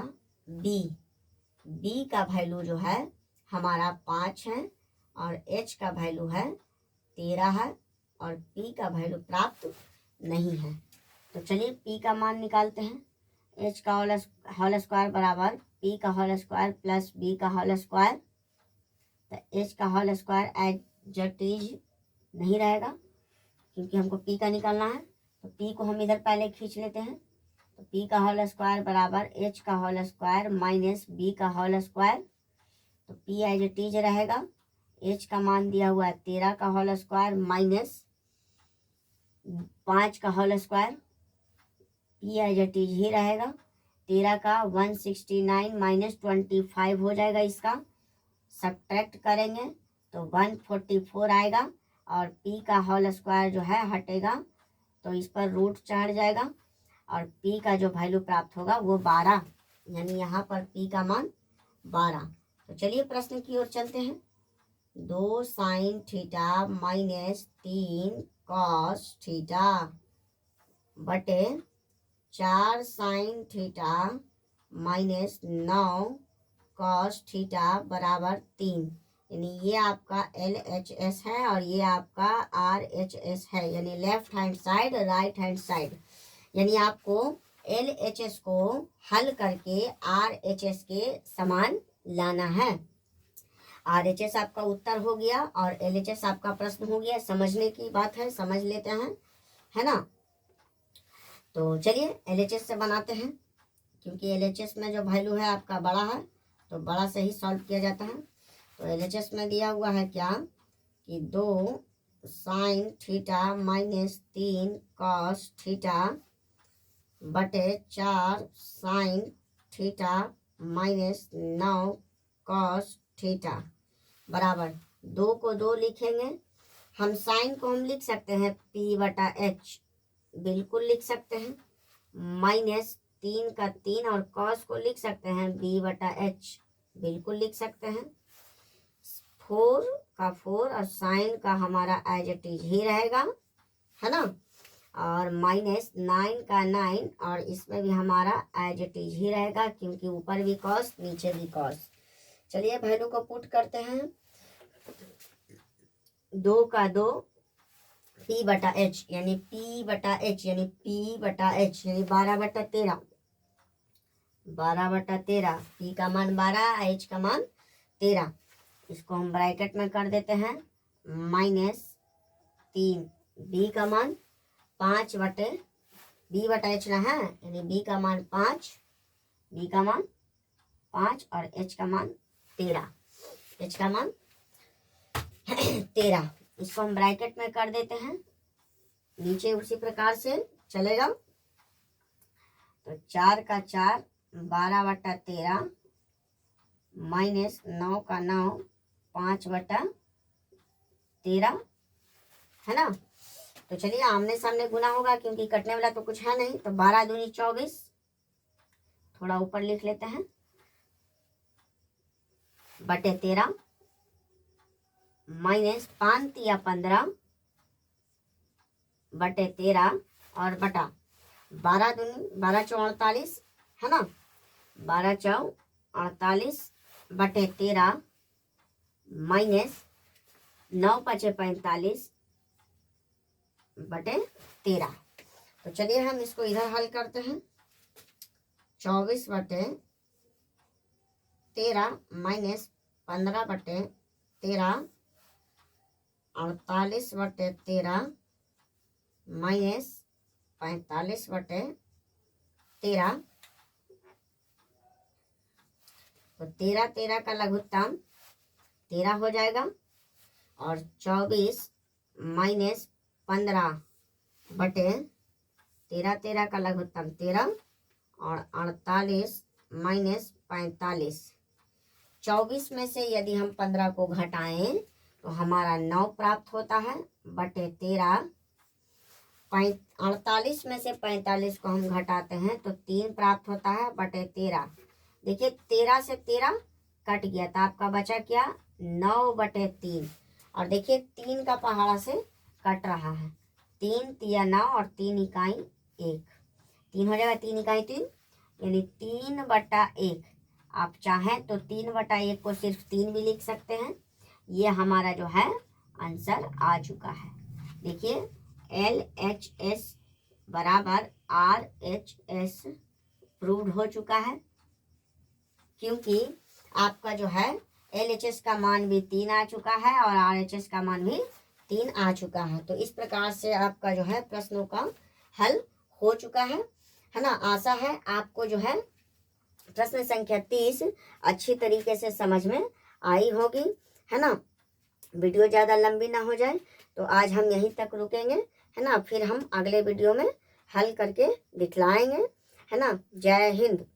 बी। बी का वैल्यू जो है हमारा 5 है और h का वैल्यू है 13 है और p का वैल्यू प्राप्त नहीं है। तो चलिए p का मान निकालते हैं। h का होल स्क्वायर बराबर p का होल स्क्वायर प्लस b का होल स्क्वायर। तो h का whole square as it is नहीं रहेगा क्योंकि हमको p का निकालना है। तो p को हम इधर पहले खींच लेते हैं। तो p का होल स्क्वायर बराबर h का होल स्क्वायर माइनस b का होल स्क्वायर। तो p एज इट इज रहेगा। h का मान दिया हुआ है 13 का होल स्क्वायर माइनस 5 का whole square P as it is ही रहेगा। 13 का 169 माइनस 25 हो जाएगा, इसका सब्ट्रैक्ट करेंगे तो 144 आएगा, और पी का होल स्क्वायर जो है हटेगा तो इस पर रूट चढ़ जाएगा, और पी का जो वैल्यू प्राप्त होगा वो 12, यानी यहाँ पर पी का मान 12। तो चलिए प्रश्न की ओर चलते हैं। 2 sign theta minus 3 cos theta बटे 4 sign theta minus 9 cos theta बराबर 3, यानी ये आपका LHS है और ये आपका RHS है, यानी left hand side right hand side. यानी आपको LHS को हल करके RHS के समान लाना है। RHS आपका उत्तर हो गया और LHS आपका प्रश्न हो गया। समझने की बात है, समझ लेते हैं, है ना। तो चलिए LHS से बनाते हैं, क्योंकि LHS में जो वैल्यू है आपका बड़ा है तो बड़ा से ही सॉल्व किया जाता है। तो LHS में दिया हुआ है क्या कि 2 sign theta minus 3 cos theta बटे 4 sign theta minus 9 cos theta बराबर 2 को 2 लिखेंगे। हम साइन को हम लिख सकते हैं P बटा H, बिल्कुल लिख सकते हैं, माइनस 3 का 3 और कॉस को लिख सकते हैं B बटा H, बिल्कुल लिख सकते हैं। 4 का 4 और साइन का हमारा एज इट इज ही रहेगा, है ना, और माइनस 9 का 9 और इसमें भी हमारा एज इट इज ही रहेगा, क्योंकि ऊपर भी कॉस नीचे भी कॉस। चलिए वैल्यू को पुट करते हैं। 2 का 2 P बटा H, यानी P बटा H यानी P बटा H यानी 12 बटा 13, 12 बटा 13, P का मान 12, H का मान 13। इसको हम ब्रैकेट में कर देते हैं, माइनस 3, B का मान 5 बटे B बटा H ना है, यानी B का मान 5, B का मान 5 और H का मान 13, H का मान 13। इसको हम ब्रैकेट में कर देते हैं, नीचे उसी प्रकार से चलेगा। तो 4 का 4 12 बटा 13 माइनस 9 का 9 5 बटा 13, है ना। तो चलिए आमने सामने गुना होगा, क्योंकि कटने वाला तो कुछ है नहीं। तो 12 दूनी 24, थोड़ा ऊपर लिख लेते हैं, बटे 13 माइनस 5 तिया 15 बटे 13 और बटा 12 दूनी 12 चौ 48, है ना, 12 चौ 48 बटे 13 माइनस 9 पचे 45 बटे 13। तो चलिए हम इसको इधर हल करते हैं। 24 बटे 13 माइनस 15 बटे 13, 48 बटे 13 माइनस 45 बटे 13। तो 13 13 का लघुत्तम 13 हो जाएगा, और 24 माइनस 15 बटे 13 13 का लघुत्तम 13 और 48 माइनस 45। 24 में से यदि हम 15 को घटाएं तो हमारा 9 प्राप्त होता है, बटे 13। 48 में से 45 को हम घटाते हैं तो 3 प्राप्त होता है, बटे 13। देखिए 13 से 13 कट गया तो आपका बचा क्या, 9 बटे 3। और देखिए 3 का पहाड़ा से कट रहा है, 3 तिया 9 और 3 इकाई 1, 3 हो जाएगा, 3 इकाई 3 यानी 3 बटा 1। आप चाहें तो 3 बटा 1 को सिर्फ 3 भी लिख सकते हैं। ये हमारा जो है आंसर आ चुका है। देखिए LHS बराबर RHS प्रूव्ड हो चुका है, क्योंकि आपका जो है LHS का मान भी 3 आ चुका है और RHS का मान भी 3 आ चुका है। तो इस प्रकार से आपका जो है प्रश्नों का हल हो चुका है ना। आशा है आपको जो है प्रश्न संख्या 30 अच्छी तरीके से समझ में आई होगी, है ना। वीडियो ज़्यादा लंबी ना हो जाए तो आज हम यहीं तक रुकेंगे, है ना। फिर हम अगले वीडियो में हल करके दिखलाएंगे, है ना। जय हिंद।